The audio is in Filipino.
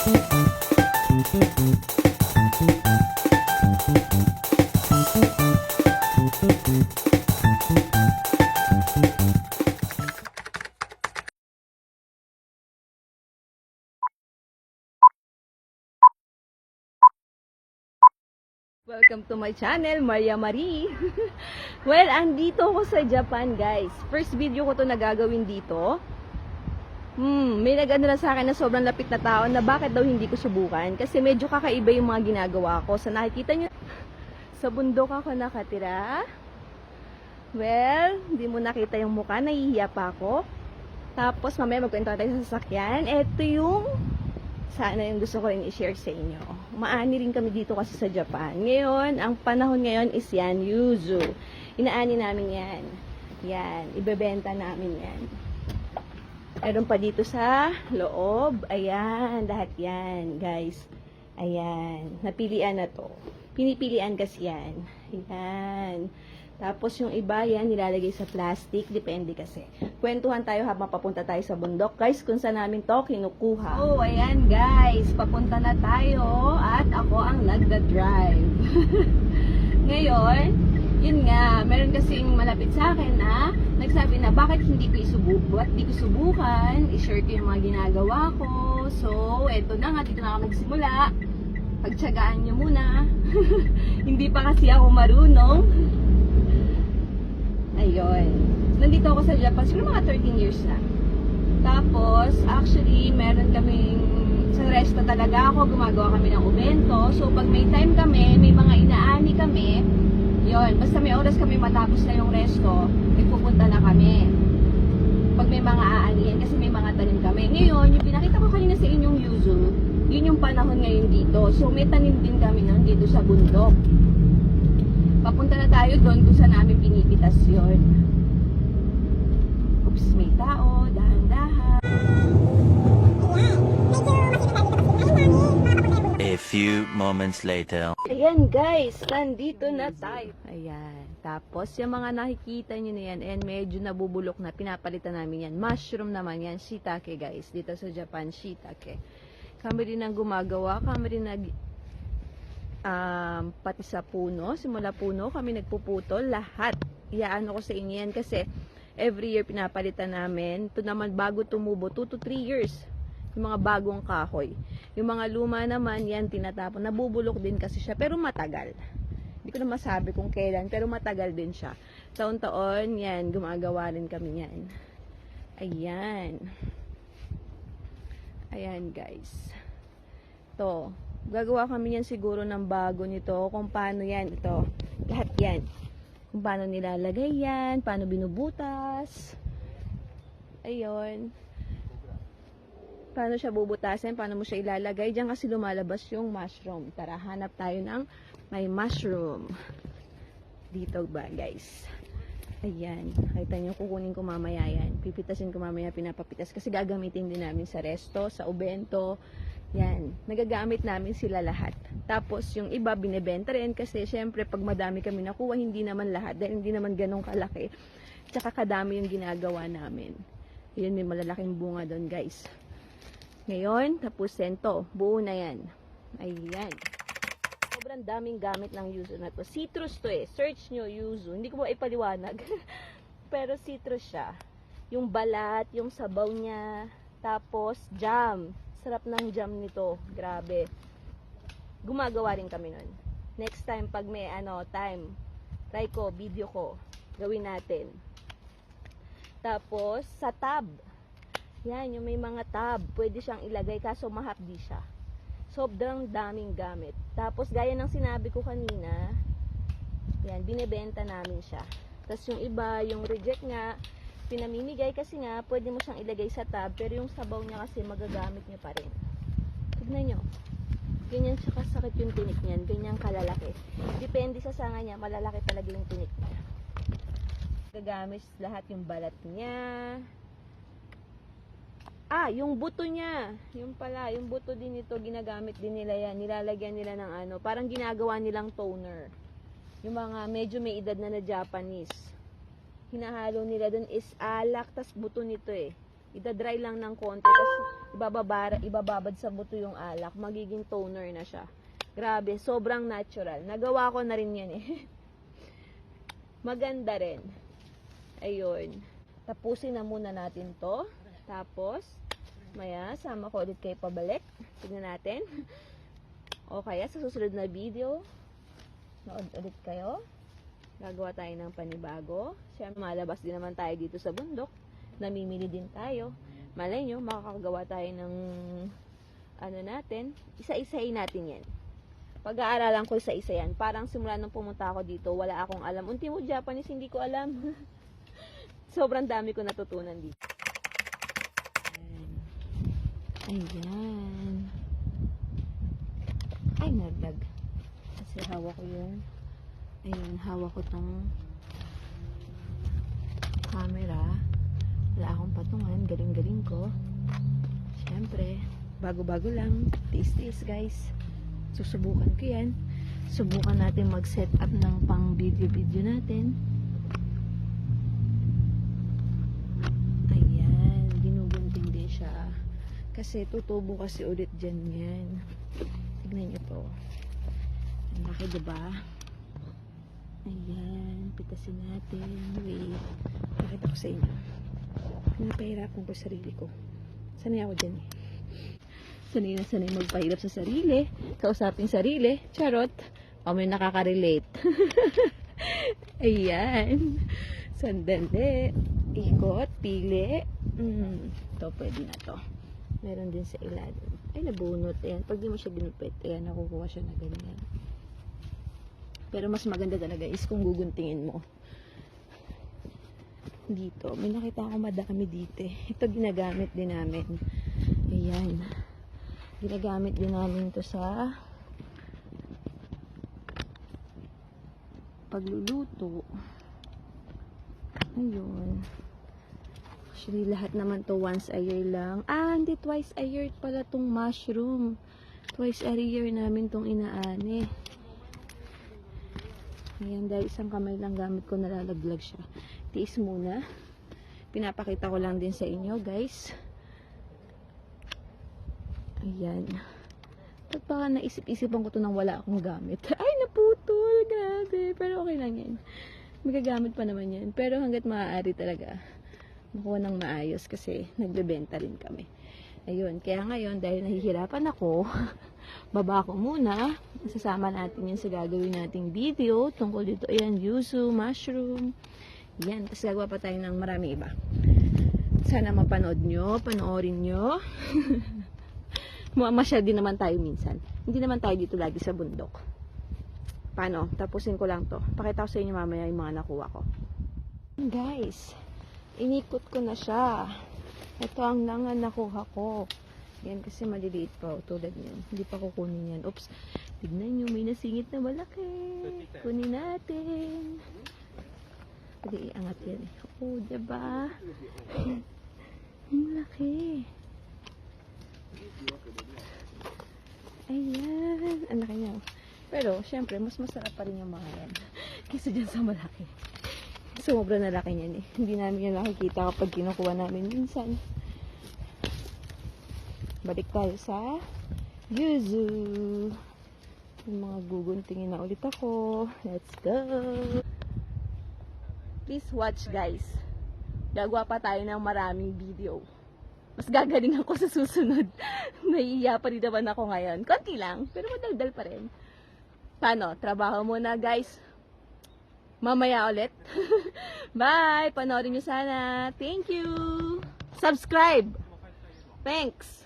Welcome to my channel, Maria Marie. Well, andito ako sa Japan, guys. First video ko to na gagawin dito. May nag-ano na sa akin na sobrang lapit na tao na bakit daw hindi ko subukan. Kasi medyo kakaiba yung mga ginagawa ko. Sa nakikita nyo, sa bundok ako nakatira. Well, hindi mo nakita yung mukha, nahihiya pa ako. Tapos mamaya magkwento tayo sa sasakyan. Ito yung sana yung gusto ko rin i-share sa inyo. Maani rin kami dito kasi sa Japan. Ngayon, ang panahon ngayon is yan, yuzu. Inaani namin yan. Yan, ibebenta namin yan. Meron pa dito sa loob. Ayan, lahat yan, guys. Ayan, napilian na to. Pinipilian kasi yan. Ayan. Tapos yung iba yan, nilalagay sa plastic. Depende kasi. Kwentuhan tayo habang papunta tayo sa bundok. Guys, kung saan namin to kinukuha. Oh, ayan guys. Papunta na tayo. At ako ang nagda-drive. Ngayon, yun nga. Meron kasing malapit sa akin na nagsabi na bakit hindi ko subukan. I-share ko yung mga ginagawa ko. So, eto na nga. Dito na ako nagsimula. Pagtsagaan nyo muna. Hindi pa kasi ako marunong. Ayun. Nandito ako sa Japan, siguro mga 13 years na. Tapos, actually, meron kaming, sa resto talaga ako, gumagawa kami ng ubento. So, pag may time kami, may mga inaani kami, yun, basta may oras kami matapos na yung resto, pupunta na kami. Pag may mga aanihan, kasi may mga tanim kami. Ngayon, yung pinakita ko kanina sa inyong yuzu, yun yung panahon ngayon dito. So, may tanim din kami nun dito sa bundok. Papunta na tayo doon kung saan namin pinipitas yun. Oops, may tao. Dahan-dahan. A few moments later. Ayan guys, nandito na tayo. Ayan. Tapos yung mga nakikita nyo na yan, and medyo nabubulok na, pinapalitan namin yan. Mushroom naman yan, shiitake guys. Dito sa Japan, shiitake. Kami rin ang gumagawa, kami rin pati sa puno, simula puno kami nagpuputol, lahat iyaano ko sa inyo yan kasi every year pinapalitan namin. Ito naman bago tumubo, 2 to 3 years yung mga bagong kahoy. Yung mga luma naman yan tinatapon, nabubulok din kasi siya pero matagal, hindi ko na masabi kung kailan pero matagal din siya, taon-taon yan, gumagawa rin kami yan. Ayan guys, to gagawa kami yan siguro ng bago nito, kung paano yan, ito, lahat yan. Kung paano nilalagay yan, paano binubutas. Ayun. Paano siya bubutasin, paano mo siya ilalagay. Diyan kasi lumalabas yung mushroom. Tara, hanap tayo ng may mushroom. Dito ba, guys? Ayan. Kita nyo, kukunin ko mamaya yan. Pipitasin ko mamaya, pinapapitas. Kasi gagamitin din namin sa resto, sa ubento. Yan, nagagamit namin sila lahat. Tapos yung iba binebenta rin kasi syempre pag madami kami nakuha, hindi naman lahat dahil hindi naman ganong kalaki. Tsaka kadami yung ginagawa namin. Yun, may malalaking bunga doon guys. Ngayon, tapusin to. Buo na yan. Ayan. Sobrang daming gamit ng yuzu na to. Citrus to eh. Search nyo yuzu. Hindi ko ba ipaliwanag. Pero citrus siya. Yung balat, yung sabaw niya. Tapos jam. Sarap ng jam nito. Grabe. Gumagawa rin kami nun. Next time, pag may time, try ko, video ko. Gawin natin. Tapos, sa tab. Yan, yung may mga tab. Pwede siyang ilagay, kaso mahapdi siya. Sobrang daming gamit. Tapos, gaya ng sinabi ko kanina, yan, binebenta namin siya. Tapos, yung iba, yung reject nga, pinamimigay kasi nga, pwede mo siyang ilagay sa tab, pero yung sabaw niya kasi magagamit niyo pa rin. Tignan nyo. Ganyan siya kasakit yung tinik niyan. Ganyan kalalaki. Depende sa sanga niya, malalaki talaga yung tinik niya. Gagamit lahat yung balat niya. Yung buto niya. Yung pala, yung buto din ito, ginagamit din nila yan. Nilalagyan nila ng parang ginagawa nilang toner. Yung mga medyo may edad na Japanese. Hinahalo nila dun is alak, tas buto nito eh. Idadry lang ng konti, tapos ibababad sa buto yung alak. Magiging toner na siya. Grabe, sobrang natural. Nagawa ko na rin yan eh. Maganda rin. Ayun. Tapusin na muna natin to. Tapos, maya, sama ko ulit kayo pabalik. Tignan natin. O kaya, sa susunod na video, nood ulit kayo. Gagawa tayo ng panibago. Siyempre, malabas din naman tayo dito sa bundok. Namimili din tayo. Malay nyo, makakagawa tayo ng ano natin. Isa-isahin natin yan. Pag-aaralan ko isa-isa yan. Parang simula nung pumunta ako dito, wala akong alam. Unti mo Japanese, hindi ko alam. Sobrang dami ko natutunan dito. Ayan. Ay, naglag. Kasi hawak ko yung ayun, hawak ko tong camera. Wala akong patungan. Galing-galing ko. Siyempre, bago-bago lang. Tiis-tiis, guys. Susubukan ko yan. Subukan natin mag-set up ng pang video-video natin. Ayan. Ginugunting din siya. Kasi tutubo kasi ulit dyan yan. Tignan nyo to. Ang laki, diba? Ayan. Pitasin natin. Wait. Pakita ko sa inyo. Pinapahirapan ko sarili ko. Sanay ako dyan eh. Sanay na sanay magpahirap sa sarili. Kausapin sarili. Charot. O may nakaka-relate. Ayan. Sandali. Ikot. Pili. Ito pwede na to. Meron din sa ilalim. Ay, nabunot. Ayan. Pag di mo siya ginupit, ayan, nakukuha siya na ganyan. Pero mas maganda talaga is kung guguntingin mo. Dito. May nakita ako madami dito. Ito ginagamit din namin. Ayan. Ginagamit din namin to sa pagluluto. Ayun. Actually, lahat naman to once a year lang. Ah, hindi. Twice a year pala tong mushroom. Twice a year namin tong inaani. Ayan, dahil isang kamay lang gamit ko, nalalaglag siya. Tiis muna. Pinapakita ko lang din sa inyo, guys. Ayan. Pag baka naisip-isipan ko to nang wala akong gamit. Ay, naputol. Grabe. Pero okay lang yan. Magagamit pa naman yan. Pero hanggat maaari talaga, makuha ng maayos kasi nagbebenta rin kami. Ayun. Kaya ngayon, dahil nahihirapan ako, baba ko muna. Sasama natin yun sa gagawin nating video. Tungkol dito, ayan, yuzu, mushroom. Yan. Tapos gagawa pa tayo ng marami iba. Sana mapanood nyo. Panoorin nyo. Masyad din naman tayo minsan. Hindi naman tayo dito lagi sa bundok. Paano? Tapusin ko lang to. Pakita ko sa inyo mamaya yung mga nakuha ko. Guys, inikot ko na siya. Ito ang nakuha ko. Yan kasi maliliit pa. Tulad yan. Hindi pa kukunin yan. Oops. Tignan nyo. May nasingit na malaki. Kunin natin. Pwede iangat yan. Oh, diba? Ang laki. Ayan. Ang laki niya. Pero, syempre, mas masarap pa rin yung mga yan. Kaysa dyan sa malaki. Sobra na laki niyan eh. Hindi namin yan nakikita kapag kinukuha namin minsan. Balik tayo sa yuzu. Yung mga guguntingin na ulit ako. Let's go! Please watch, guys. Gagawa pa tayo ng maraming video. Mas gagaling ako sa susunod. Naiiya pa rin naman ako ngayon. Konti lang, pero madaldal pa rin. Paano? Trabaho muna, guys. Mamaya ulit. Bye! Panoorin nyo sana. Thank you! Subscribe! Thanks!